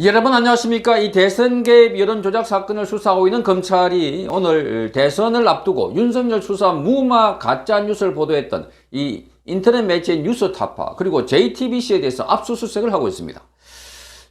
여러분 안녕하십니까? 이 대선 개입 여론 조작 사건을 수사하고 있는 검찰이 오늘 대선을 앞두고 윤석열 수사 무마 가짜 뉴스를 보도했던 이 인터넷 매체 뉴스타파 그리고 JTBC에 대해서 압수수색을 하고 있습니다.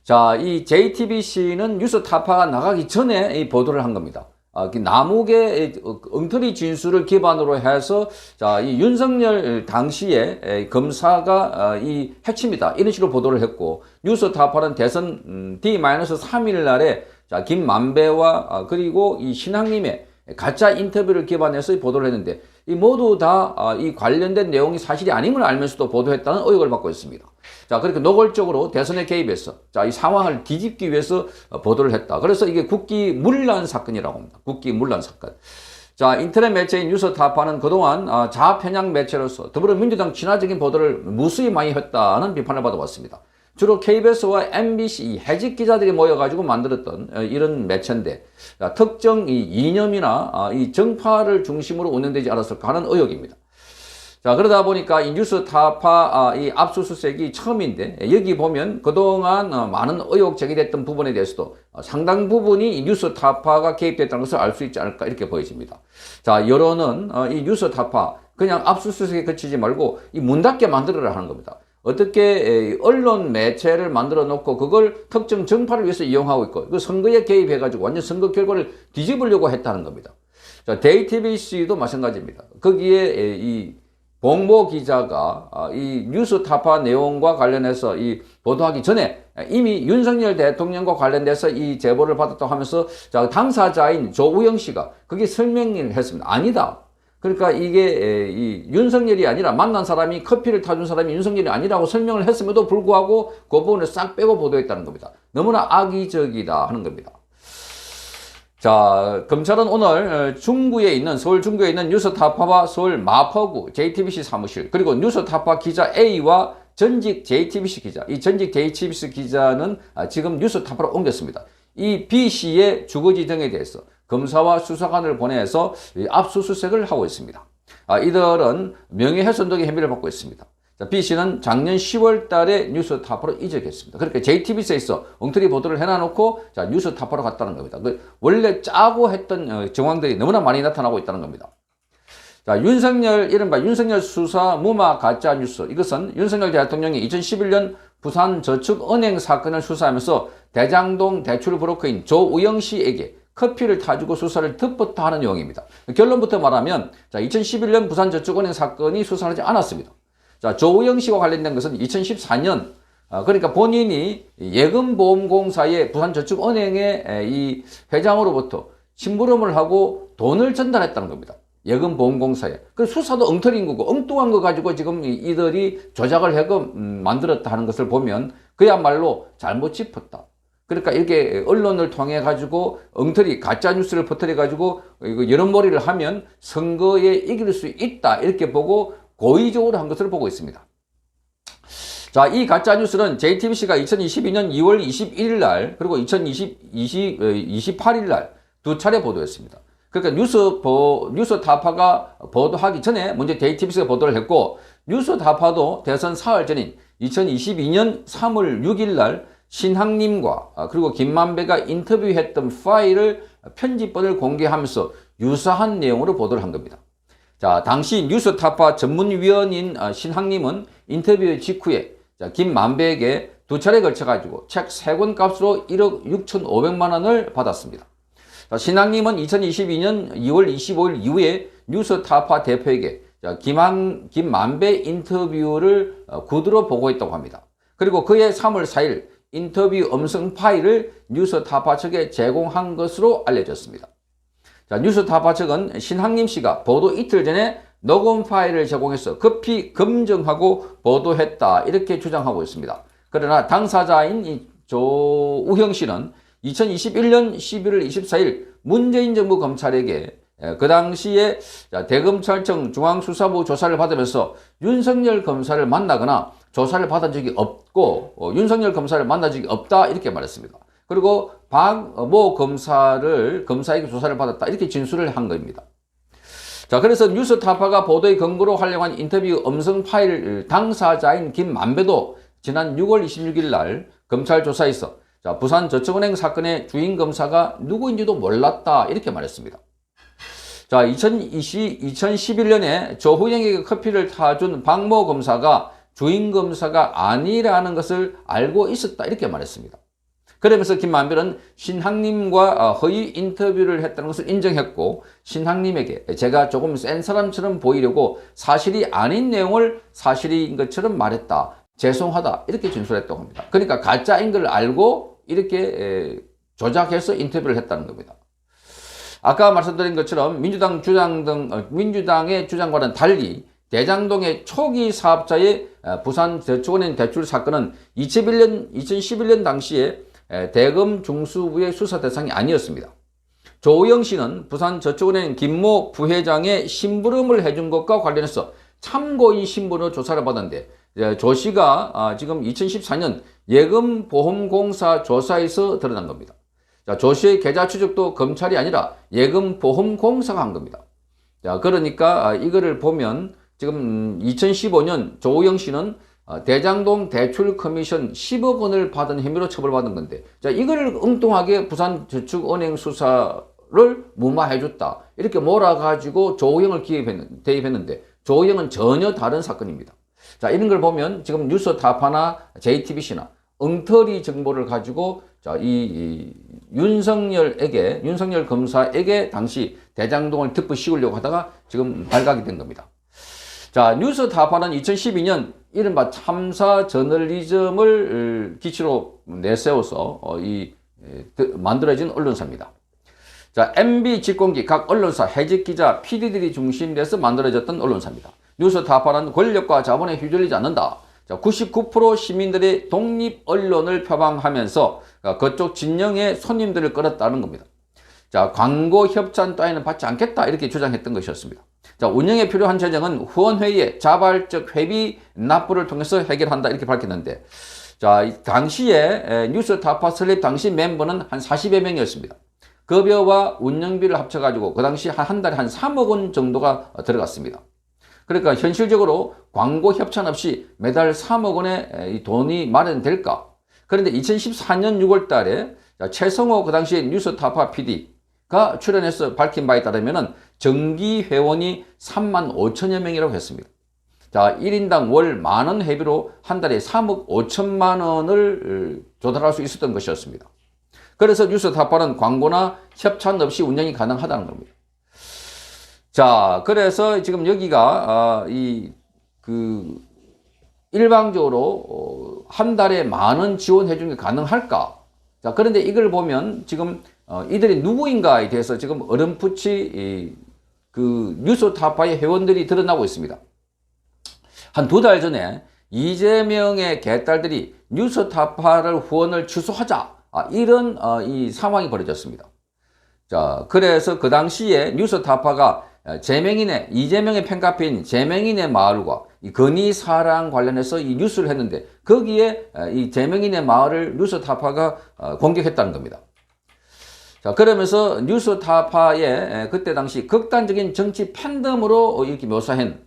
자, 이 JTBC는 뉴스타파가 나가기 전에 이 보도를 한 겁니다. 남욱의 엉터리 진술을 기반으로 해서 자, 이 윤석열 당시에 검사가 이 핵심이다 이런 식으로 보도를 했고, 뉴스타파는 대선 D-3일 날에 자, 김만배와 그리고 이 신학님의 가짜 인터뷰를 기반해서 보도를 했는데, 이 모두 다 이 관련된 내용이 사실이 아님을 알면서도 보도했다는 의혹을 받고 있습니다. 자, 그렇게 노골적으로 대선에 개입해서 자, 이 상황을 뒤집기 위해서 보도를 했다. 그래서 이게 국기문란 사건이라고 합니다. 국기문란 사건. 자, 인터넷 매체인 뉴스타파는 그동안 좌편향 매체로서 더불어민주당 친화적인 보도를 무수히 많이 했다는 비판을 받아왔습니다. 주로 KBS와 MBC 해직 기자들이 모여가지고 만들었던 이런 매체인데, 특정 이 이념이나 이 정파를 중심으로 운영되지 않았을까 하는 의혹입니다. 자, 그러다 보니까 이 뉴스타파 이 압수수색이 처음인데, 여기 보면 그동안 많은 의혹 제기됐던 부분에 대해서도 상당 부분이 이 뉴스타파가 개입됐다는 것을 알 수 있지 않을까 이렇게 보여집니다. 자, 여론은 이 뉴스타파 그냥 압수수색에 그치지 말고 이 문 닫게 만들어라 하는 겁니다. 어떻게 언론 매체를 만들어 놓고 그걸 특정 정파를 위해서 이용하고 있고, 그 선거에 개입해가지고 완전 선거 결과를 뒤집으려고 했다는 겁니다. 자, JTBC도 마찬가지입니다. 거기에 이 봉모 기자가 이 뉴스타파 내용과 관련해서 이 보도하기 전에 이미 윤석열 대통령과 관련돼서 이 제보를 받았다고 하면서 자, 당사자인 조우영 씨가 거기에 설명을 했습니다. 아니다. 그러니까 이게 이 윤석열이 아니라 만난 사람이 커피를 타준 사람이 윤석열이 아니라고 설명을 했음에도 불구하고 그 부분을 싹 빼고 보도했다는 겁니다. 너무나 악의적이다 하는 겁니다. 자, 검찰은 오늘 중구에 있는 서울 중구에 있는 뉴스타파와 서울 마포구 JTBC 사무실, 그리고 뉴스타파 기자 A와 전직 JTBC 기자, 이 전직 JTBC 기자는 지금 뉴스타파로 옮겼습니다. 이 B씨의 주거지 등에 대해서 검사와 수사관을 보내서 압수수색을 하고 있습니다. 이들은 명예훼손 등의 혐의를 받고 있습니다. 자, B씨는 작년 10월 달에 뉴스타파로 이적했습니다. 그러니까 JTBC에서 엉터리 보도를 해놔놓고 자, 뉴스타파로 갔다는 겁니다. 원래 짜고 했던 정황들이 너무나 많이 나타나고 있다는 겁니다. 자, 이른바 윤석열 수사 무마 가짜 뉴스. 이것은 윤석열 대통령이 2011년 부산저축은행 사건을 수사하면서 대장동 대출 브로커인 조우영 씨에게 커피를 타주고 수사를 덮었다 하는 내용입니다. 결론부터 말하면 자, 2011년 부산저축은행 사건이 수사하지 않았습니다. 자, 조우영 씨와 관련된 것은 2014년 그러니까 본인이 예금보험공사의 부산저축은행의 이 회장으로부터 심부름을 하고 돈을 전달했다는 겁니다. 예금보험공사에. 그 수사도 엉터리인 거고 엉뚱한 거 가지고 지금 이들이 조작을 해서 만들었다 하는 것을 보면 그야말로 잘못 짚었다. 그러니까 이렇게 언론을 통해 가지고 엉터리 가짜 뉴스를 퍼뜨려 가지고 여론몰이를 하면 선거에 이길 수 있다 이렇게 보고 고의적으로 한 것을 보고 있습니다. 자, 이 가짜 뉴스는 JTBC가 2022년 2월 21일 날 그리고 28일 날 두 차례 보도했습니다. 그러니까 뉴스타파가 보도하기 전에 먼저 JTBC가 보도를 했고, 뉴스타파도 대선 사흘 전인 2022년 3월 6일 날 신학님과 그리고 김만배가 인터뷰했던 파일을 편집본을 공개하면서 유사한 내용으로 보도를 한 겁니다. 자, 당시 뉴스타파 전문위원인 신학님은 인터뷰 직후에 자, 김만배에게 두 차례 걸쳐가지고 책 3권 값으로 1억 6,500만 원을 받았습니다. 자, 신학님은 2022년 2월 25일 이후에 뉴스타파 대표에게 자, 김만배 인터뷰를 구두로 보고했다고 합니다. 그리고 그해 3월 4일 인터뷰 음성 파일을 뉴스타파 측에 제공한 것으로 알려졌습니다. 자, 뉴스타파 측은 신학님 씨가 보도 이틀 전에 녹음 파일을 제공해서 급히 검증하고 보도했다 이렇게 주장하고 있습니다. 그러나 당사자인 이 조우형 씨는 2021년 11월 24일 문재인 정부 검찰에게 그 당시에 대검찰청 중앙수사부 조사를 받으면서 윤석열 검사를 만나거나 조사를 받은 적이 없고 윤석열 검사를 만난 적이 없다 이렇게 말했습니다. 그리고 박모 검사에게 조사를 받았다 이렇게 진술을 한 겁니다. 자, 그래서 뉴스타파가 보도의 근거로 활용한 인터뷰 음성 파일 당사자인 김만배도 지난 6월 26일 날 검찰 조사에서 자, 부산저축은행 사건의 주인 검사가 누구인지도 몰랐다 이렇게 말했습니다. 자, 2011년에 조후영에게 커피를 타준 박모 검사가 주인 검사가 아니라는 것을 알고 있었다 이렇게 말했습니다. 그러면서 김만별은 신학님과 허위 인터뷰를 했다는 것을 인정했고, 신학님에게 제가 조금 센 사람처럼 보이려고 사실이 아닌 내용을 사실인 것처럼 말했다, 죄송하다 이렇게 진술했다고 합니다. 그러니까 가짜인 걸 알고 이렇게 조작해서 인터뷰를 했다는 겁니다. 아까 말씀드린 것처럼 민주당의 주장과는 달리 대장동의 초기 사업자의 부산저축은행 대출 사건은 2011년 당시에 대검 중수부의 수사 대상이 아니었습니다. 조우영 씨는 부산저축은행 김모 부회장의 심부름을 해준 것과 관련해서 참고인 신분으로 조사를 받았는데, 조 씨가 지금 2014년 예금보험공사 조사에서 드러난 겁니다. 자, 조 씨의 계좌 추적도 검찰이 아니라 예금보험공사가 한 겁니다. 자, 그러니까 이거를 보면 지금 2015년 조우영 씨는 대장동 대출 커미션 10억 원을 받은 혐의로 처벌받은 건데, 자, 이걸 엉뚱하게 부산저축은행 수사를 무마해줬다 이렇게 몰아가지고 조우영을 대입했는데, 조우영은 전혀 다른 사건입니다. 자, 이런 걸 보면 지금 뉴스타파나 JTBC나 엉터리 정보를 가지고 자, 윤석열 검사에게 당시 대장동을 덮어 씌우려고 하다가 지금 발각이 된 겁니다. 자, 뉴스타파는 2012년 이른바 참사 저널리즘을 기치로 내세워서 만들어진 언론사입니다. 자, MB 직공기 각 언론사 해직 기자 PD들이 중심돼서 만들어졌던 언론사입니다. 뉴스타파는 권력과 자본에 휘둘리지 않는다. 자, 99% 시민들의 독립 언론을 표방하면서 그쪽 진영의 손님들을 끌었다는 겁니다. 자, 광고 협찬 따위는 받지 않겠다 이렇게 주장했던 것이었습니다. 자, 운영에 필요한 재정은 후원회의의 자발적 회비 납부를 통해서 해결한다 이렇게 밝혔는데, 자, 당시에 뉴스타파 설립 당시 멤버는 한 40여 명이었습니다. 급여와 운영비를 합쳐가지고 그 당시 한 달에 한 3억 원 정도가 들어갔습니다. 그러니까 현실적으로 광고 협찬 없이 매달 3억 원의 돈이 마련될까? 그런데 2014년 6월 달에 최성호 그 당시에 뉴스타파 PD가 출연해서 밝힌 바에 따르면 정기 회원이 3만 5천여 명이라고 했습니다. 자, 1인당 월 만원 회비로 한 달에 3억 5천만 원을 조달할 수 있었던 것이었습니다. 그래서 뉴스타파는 광고나 협찬 없이 운영이 가능하다는 겁니다. 자, 그래서 지금 여기가 일방적으로 한 달에 만 원 지원해 주는 게 가능할까? 자, 그런데 이걸 보면 지금 이들이 누구인가에 대해서 지금 어렴풋이 뉴스타파의 회원들이 드러나고 있습니다. 한 2달 전에 이재명의 개딸들이 뉴스타파를 후원을 취소하자, 이런 이 상황이 벌어졌습니다. 자, 그래서 그 당시에 뉴스타파가 이재명의 팬카페인 재명인의 마을과 이 건의사랑 관련해서 이 뉴스를 했는데, 거기에 이 재명인의 마을을 뉴스타파가 공격했다는 겁니다. 자, 그러면서 뉴스타파의 그때 당시 극단적인 정치 팬덤으로 이렇게 묘사한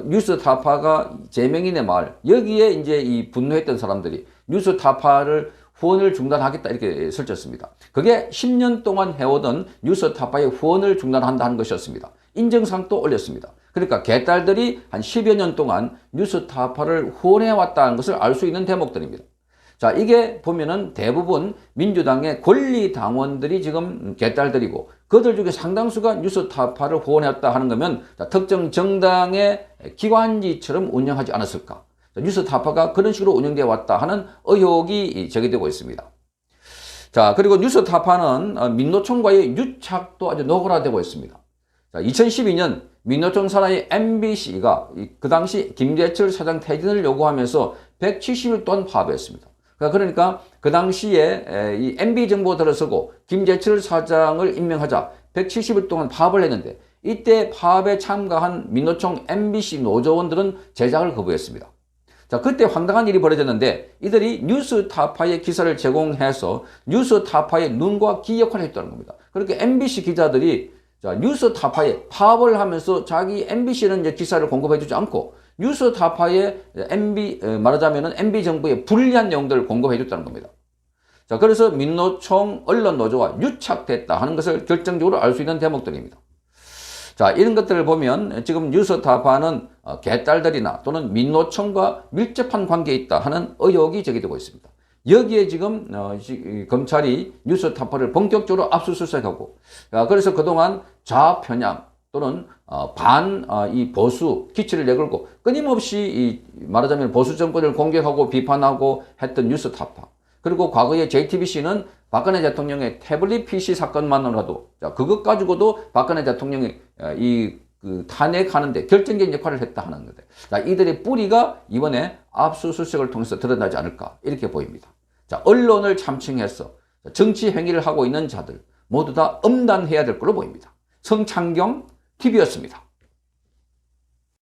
뉴스타파가 재명인의 마을, 여기에 이제 이 분노했던 사람들이 뉴스타파를 후원을 중단하겠다 이렇게 설쳤습니다. 그게 10년 동안 해오던 뉴스타파의 후원을 중단한다 하는 것이었습니다. 인증상도 올렸습니다. 그러니까 개딸들이 한 10여 년 동안 뉴스타파를 후원해왔다는 것을 알 수 있는 대목들입니다. 자, 이게 보면은 대부분 민주당의 권리당원들이 지금 개딸들이고, 그들 중에 상당수가 뉴스타파를 후원했다 하는 거면, 자, 특정 정당의 기관지처럼 운영하지 않았을까? 자, 뉴스타파가 그런 식으로 운영되어 왔다 하는 의혹이 제기되고 있습니다. 자, 그리고 뉴스타파는 민노총과의 유착도 아주 노골화되고 있습니다. 자, 2012년 민노총 산하의 MBC가 그 당시 김재철 사장 퇴진을 요구하면서 170일 동안 파업했습니다. 그러니까 그 당시에 이 MB 정부가 들어서고 김재철 사장을 임명하자 170일 동안 파업을 했는데, 이때 파업에 참가한 민노총 MBC 노조원들은 제작을 거부했습니다. 자, 그때 황당한 일이 벌어졌는데, 이들이 뉴스타파의 기사를 제공해서 뉴스타파의 눈과 귀 역할을 했다는 겁니다. 그렇게 MBC 기자들이 자, 뉴스타파에 파업을 하면서 자기 MBC는 이제 기사를 공급해주지 않고 뉴스타파에 말하자면은 MB 정부의 불리한 내용들을 공급해줬다는 겁니다. 자, 그래서 민노총 언론노조와 유착됐다 하는 것을 결정적으로 알 수 있는 대목들입니다. 자, 이런 것들을 보면 지금 뉴스타파는 개딸들이나 또는 민노총과 밀접한 관계에 있다 하는 의혹이 제기되고 있습니다. 여기에 지금 검찰이 뉴스타파를 본격적으로 압수수색하고, 그래서 그동안 좌편향 또는 이 보수 기치를 내걸고 끊임없이 말하자면 보수 정권을 공격하고 비판하고 했던 뉴스타파, 그리고 과거에 JTBC는 박근혜 대통령의 태블릿 PC 사건만으로도, 자, 그것 가지고도 박근혜 대통령이 탄핵하는데 결정적인 역할을 했다 하는 건데, 자, 이들의 뿌리가 이번에 압수수색을 통해서 드러나지 않을까 이렇게 보입니다. 자, 언론을 참칭해서 정치 행위를 하고 있는 자들 모두 다 엄단해야 될 걸로 보입니다. 성창경 TV였습니다.